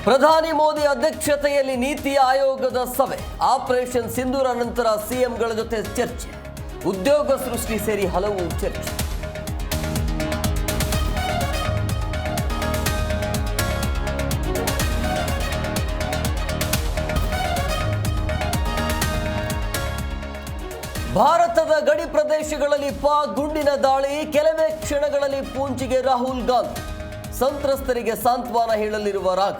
ಪ್ರಧಾನಿ ಮೋದಿ ಅಧ್ಯಕ್ಷತೆಯಲ್ಲಿ ನೀತಿ ಆಯೋಗದ ಸಭೆ. ಆಪರೇಷನ್ ಸಿಂಧೂರ ನಂತರ ಸಿಎಂಗಳ ಜೊತೆ ಚರ್ಚೆ. ಉದ್ಯೋಗ ಸೃಷ್ಟಿ ಸೇರಿ ಹಲವು ಚರ್ಚೆ. ಭಾರತದ ಗಡಿ ಪ್ರದೇಶಗಳಲ್ಲಿ ಪಾಕ್ ಗುಂಡಿನ ದಾಳಿ. ಕೆಲವೇ ಕ್ಷಣಗಳಲ್ಲಿ ಪೂಂಚಿಗೆ ರಾಹುಲ್ ಗಾಂಧಿ. ಸಂತ್ರಸ್ತರಿಗೆ ಸಾಂತ್ವನ ಹೇಳಲಿರುವ ರಾಘ.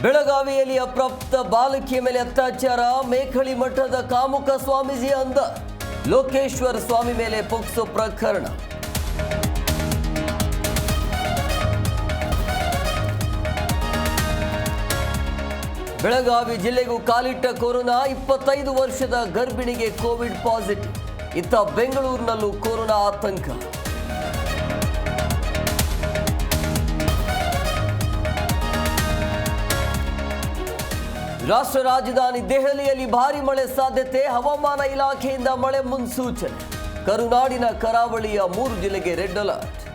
ಬೆಳಗಾವಿಯಲ್ಲಿ ಅಪ್ರಾಪ್ತ ಬಾಲಕಿಯ ಮೇಲೆ ಅತ್ಯಾಚಾರ. ಮೇಖಳಿ ಮಠದ ಕಾಮುಕ ಸ್ವಾಮೀಜಿ ಅಂದ. ಲೋಕೇಶ್ವರ ಸ್ವಾಮಿ ಮೇಲೆ ಪೋಕ್ಸೋ ಪ್ರಕರಣ. ಬೆಳಗಾವಿ ಜಿಲ್ಲೆಗೂ ಕಾಲಿಟ್ಟ ಕೊರೋನಾ. 25 ವರ್ಷದ ಗರ್ಭಿಣಿಗೆ ಕೋವಿಡ್ ಪಾಸಿಟಿವ್. ಇತ್ತ ಬೆಂಗಳೂರಿನಲ್ಲೂ ಕೊರೋನಾ ಆತಂಕ. ರಾಷ್ಟ್ರ ರಾಜಧಾನಿ ದೆಹಲಿಯಲ್ಲಿ ಭಾರೀ ಮಳೆ ಸಾಧ್ಯತೆ. ಹವಾಮಾನ ಇಲಾಖೆಯಿಂದ ಮಳೆ ಮುನ್ಸೂಚನೆ. ಕರುನಾಡಿನ ಕರಾವಳಿಯ 3 ಜಿಲ್ಲೆಗೆ ರೆಡ್ ಅಲರ್ಟ್.